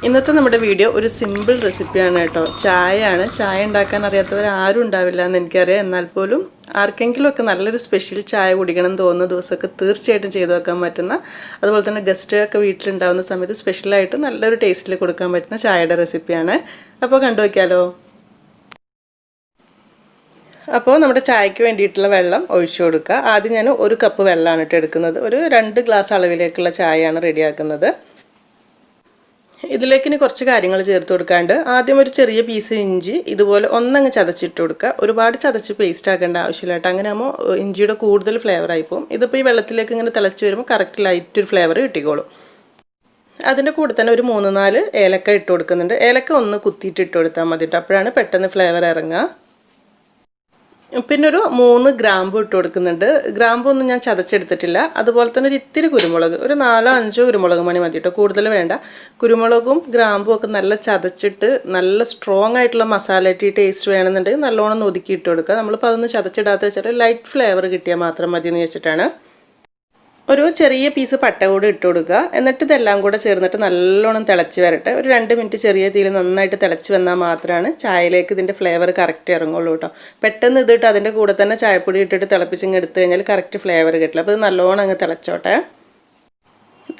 ഇന്നത്തെ നമ്മുടെ വീഡിയോ ഒരു സിമ്പിൾ റെസിപ്പിയാണ് കേട്ടോ. ചായയാണ്. ചായ ഉണ്ടാക്കാൻ അറിയാത്തവർ ആരും ഉണ്ടാവില്ല എന്ന് എനിക്കറിയാം. എന്നാൽ പോലും ആർക്കെങ്കിലുമൊക്കെ നല്ലൊരു സ്പെഷ്യൽ ചായ കുടിക്കണം എന്ന് തോന്നുന്ന ദിവസമൊക്കെ തീർച്ചയായിട്ടും ചെയ്തു വെക്കാൻ പറ്റുന്ന, അതുപോലെ തന്നെ ഗസ്റ്റൊക്കെ വീട്ടിലുണ്ടാകുന്ന സമയത്ത് സ്പെഷ്യലായിട്ട് നല്ലൊരു ടേസ്റ്റിൽ കൊടുക്കാൻ പറ്റുന്ന ചായയുടെ റെസിപ്പിയാണ്. അപ്പോൾ കണ്ടു വയ്ക്കാമല്ലോ. അപ്പോൾ നമ്മുടെ ചായക്ക് വേണ്ടിയിട്ടുള്ള വെള്ളം ഒഴിച്ചു കൊടുക്കുക. ആദ്യം ഞാൻ 1 കപ്പ് വെള്ളമാണ് എടുക്കുന്നത്. ഒരു 2 ഗ്ലാസ് അളവിലേക്കുള്ള ചായയാണ് റെഡിയാക്കുന്നത്. ഇതിലേക്ക് ഇനി കുറച്ച് കാര്യങ്ങൾ ചേർത്ത് കൊടുക്കാണ്ട്. ആദ്യം ഒരു ചെറിയ പീസ് ഇഞ്ചി ഇതുപോലെ ഒന്നങ്ങ് ചതച്ചിട്ട് കൊടുക്കുക. ഒരുപാട് ചതച്ച് പേസ്റ്റ് ആക്കേണ്ട ആവശ്യമില്ല കേട്ടോ. അങ്ങനെ ആകുമ്പോൾ ഇഞ്ചിയുടെ കൂടുതൽ ഫ്ലേവർ ആയിപ്പോവും. ഇതിപ്പോൾ ഈ വെള്ളത്തിലേക്ക് ഇങ്ങനെ തിളച്ച് വരുമ്പോൾ കറക്റ്റ് ലൈറ്റ് ഒരു ഫ്ലേവർ കിട്ടിക്കോളും. അതിൻ്റെ കൂടെ തന്നെ ഒരു 3-4 ഏലക്ക ഇട്ട് കൊടുക്കുന്നുണ്ട്. ഏലക്ക ഒന്ന് കുത്തിയിട്ട് ഇട്ട് കൊടുത്താൽ മതി കേട്ടോ. അപ്പോഴാണ് പെട്ടെന്ന് ഫ്ലേവർ ഇറങ്ങുക. പിന്നെ ഒരു 3 ഗ്രാമ്പു ഇട്ട് കൊടുക്കുന്നുണ്ട്. ഗ്രാമ്പു ഒന്നും ഞാൻ ചതച്ചെടുത്തിട്ടില്ല. അതുപോലെ തന്നെ ഒരു ഇത്തിരി കുരുമുളക്, ഒരു 4-5 കുരുമുളക് മണി മതി കേട്ടോ, കൂടുതൽ വേണ്ട. കുരുമുളകും ഗ്രാമ്പും ഒക്കെ നല്ല ചതച്ചിട്ട് നല്ല സ്ട്രോങ് ആയിട്ടുള്ള മസാല ടേസ്റ്റ് വേണമെന്നുണ്ടെങ്കിൽ നല്ലോണം ഒതുക്കി ഇട്ട് കൊടുക്കുക. നമ്മളിപ്പോൾ അതൊന്ന് ചതച്ചിടാത്ത വെച്ചാൽ ലൈറ്റ് ഫ്ലേവർ കിട്ടിയാൽ മാത്രം മതി എന്ന് വെച്ചിട്ടാണ്. ഒരു ചെറിയ പീസ് പട്ട കൂടി ഇട്ട് കൊടുക്കുക. എന്നിട്ട് ഇതെല്ലാം കൂടെ ചേർന്നിട്ട് നല്ലോണം തിളച്ച് വരട്ടെ. ഒരു 2 മിനിറ്റ് ചെറിയ തീയിൽ നന്നായിട്ട് തിളച്ച് വന്നാൽ മാത്രമാണ് ചായയിലേക്ക് ഇതിൻ്റെ ഫ്ലേവർ കറക്റ്റ് ഇറങ്ങുള്ളൂ കേട്ടോ. പെട്ടെന്ന് ഇതിട്ട് അതിൻ്റെ കൂടെ തന്നെ ചായപ്പൊടി ഇട്ടിട്ട് തിളപ്പിച്ചിങ്ങ് എടുത്തു കഴിഞ്ഞാൽ കറക്റ്റ് ഫ്ലേവർ കിട്ടില്ല. അപ്പോൾ ഇത് നല്ലോണം അങ്ങ് തിളച്ചോട്ടെ.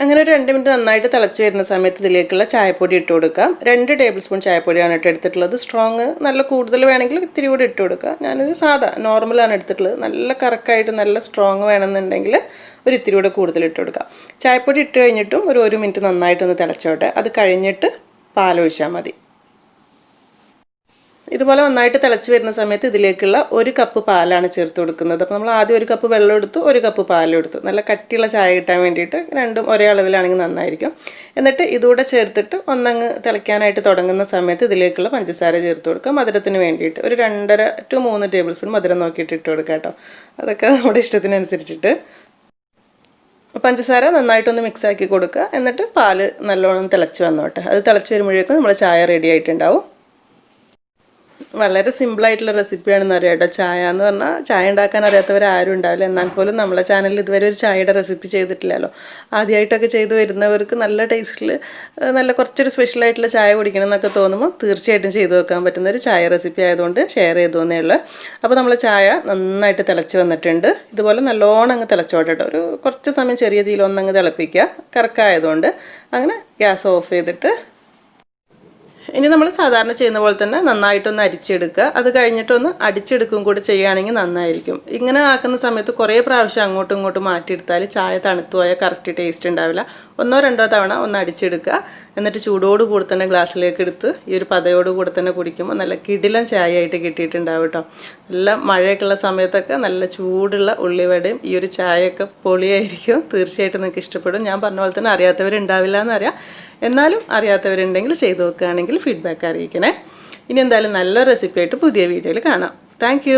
അങ്ങനെ ഒരു 2 മിനിറ്റ് നന്നായിട്ട് തിളച്ച് വരുന്ന സമയത്ത് ഇതിലേക്കുള്ള ചായപ്പൊടി ഇട്ട് കൊടുക്കാം. 2 ടേബിൾ സ്പൂൺ ചായപ്പൊടിയാണ് എടുത്തിട്ടുള്ളത്. സ്ട്രോങ് നല്ല കൂടുതൽ വേണമെങ്കിൽ ഇത്തിരി കൂടി ഇട്ട് കൊടുക്കുക. ഞാനൊരു സാധാ നോർമലാണ് എടുത്തിട്ടുള്ളത്. നല്ല കറക്റ്റായിട്ട് നല്ല സ്ട്രോങ് വേണമെന്നുണ്ടെങ്കിൽ ഒരു ഇത്തിരി കൂടെ കൂടുതൽ ഇട്ട് കൊടുക്കാം. ചായപ്പൊടി ഇട്ട് കഴിഞ്ഞിട്ടും ഒരു 1 മിനിറ്റ് നന്നായിട്ടൊന്ന് തിളച്ചോട്ടെ. അത് കഴിഞ്ഞിട്ട് പാലൊഴിച്ചാൽ മതി. ഇതുപോലെ നന്നായിട്ട് തിളച്ച് വരുന്ന സമയത്ത് ഇതിലേക്കുള്ള 1 കപ്പ് പാലാണ് ചേർത്ത് കൊടുക്കുന്നത്. അപ്പോൾ നമ്മൾ ആദ്യം 1 കപ്പ് വെള്ളം എടുത്തു, 1 കപ്പ് പാലും എടുത്തു. നല്ല കട്ടിയുള്ള ചായ കിട്ടാൻ വേണ്ടിയിട്ട് രണ്ടും ഒരേ അളവിലാണെങ്കിൽ നന്നായിരിക്കും. എന്നിട്ട് ഇതുകൂടെ ചേർത്തിട്ട് ഒന്നങ്ങ് തിളയ്ക്കാനായിട്ട് തുടങ്ങുന്ന സമയത്ത് ഇതിലേക്കുള്ള പഞ്ചസാര ചേർത്ത് കൊടുക്കുക. മധുരത്തിന് വേണ്ടിയിട്ട് ഒരു 2.5 to 3 ടേബിൾ സ്പൂൺ മധുരം നോക്കിയിട്ട് ഇട്ട് കൊടുക്കുക കേട്ടോ. അതൊക്കെ നമ്മുടെ ഇഷ്ടത്തിനനുസരിച്ചിട്ട്. പഞ്ചസാര നന്നായിട്ടൊന്ന് മിക്സാക്കി കൊടുക്കുക. എന്നിട്ട് പാല് നല്ലോണം തിളച്ച് വന്നോട്ടെ. അത് തിളച്ച് വരുമ്പോഴേക്കും നമ്മൾ ചായ റെഡി ആയിട്ടുണ്ടാവും. വളരെ സിമ്പിളായിട്ടുള്ള റെസിപ്പിയാണെന്ന് അറിയാം കേട്ടോ. ചായ എന്ന് പറഞ്ഞാൽ ചായ ഉണ്ടാക്കാൻ അറിയാത്തവർ ആരും ഉണ്ടാവില്ല. എന്നാൽ പോലും നമ്മളെ ചാനലിൽ ഇതുവരെ ഒരു ചായയുടെ റെസിപ്പി ചെയ്തിട്ടില്ലല്ലോ. ആദ്യമായിട്ടൊക്കെ ചെയ്ത് വരുന്നവർക്ക് നല്ല ടേസ്റ്റിൽ നല്ല കുറച്ചൊരു സ്പെഷ്യലായിട്ടുള്ള ചായ കുടിക്കണം എന്നൊക്കെ തോന്നുമ്പോൾ തീർച്ചയായിട്ടും ചെയ്ത് വെക്കാൻ പറ്റുന്ന ഒരു ചായ റെസിപ്പി ആയതുകൊണ്ട് ഷെയർ ചെയ്തു തന്നേ ഉള്ളൂ. അപ്പോൾ നമ്മൾ ചായ നന്നായിട്ട് തിളച്ച് വന്നിട്ടുണ്ട്. ഇതുപോലെ നല്ലോണം അങ്ങ് തിളച്ചോട്ടെ കേട്ടോ. ഒരു കുറച്ച് സമയം ചെറിയ തീയിൽ ഒന്നങ്ങ് തിളപ്പിക്കുക. കറക്കായതുകൊണ്ട് അങ്ങനെ ഗ്യാസ് ഓഫ് ചെയ്തിട്ട് ഇനി നമ്മൾ സാധാരണ ചെയ്യുന്ന പോലെ തന്നെ നന്നായിട്ടൊന്ന് അരിച്ചെടുക്കുക. അത് കഴിഞ്ഞിട്ടൊന്ന് അടിച്ചെടുക്കും കൂടി ചെയ്യുകയാണെങ്കിൽ നന്നായിരിക്കും. ഇങ്ങനെ ആക്കുന്ന സമയത്ത് കുറേ പ്രാവശ്യം അങ്ങോട്ടും ഇങ്ങോട്ടും മാറ്റിയെടുത്താൽ ചായ തണുത്തു പോയാൽ കറക്റ്റ് ടേസ്റ്റ് ഉണ്ടാവില്ല. 1-2 തവണ ഒന്ന് അടിച്ചെടുക്കുക. എന്നിട്ട് ചൂടോട് കൂടി തന്നെ ഗ്ലാസ്സിലേക്ക് എടുത്ത് ഈ ഒരു പതയോട് കൂടി തന്നെ കുടിക്കുമ്പോൾ നല്ല കിടിലൻ ചായ ആയിട്ട് കിട്ടിയിട്ടുണ്ടാവും കേട്ടോ. നല്ല മഴയൊക്കെയുള്ള സമയത്തൊക്കെ നല്ല ചൂടുള്ള ഉള്ളിവടയും ഈ ഒരു ചായയൊക്കെ പൊളിയായിരിക്കും. തീർച്ചയായിട്ടും നിങ്ങൾക്ക് ഇഷ്ടപ്പെടും. ഞാൻ പറഞ്ഞ പോലെ തന്നെ അറിയാത്തവരുണ്ടാവില്ല എന്നറിയാം. എന്നാലും അറിയാത്തവരുണ്ടെങ്കിൽ ചെയ്ത് നോക്കുകയാണെങ്കിൽ ഫീഡ്ബാക്ക് അറിയിക്കണേ. ഇനി എന്തായാലും നല്ല റെസിപ്പി ആയിട്ട് പുതിയ വീഡിയോയിൽ കാണാം. താങ്ക്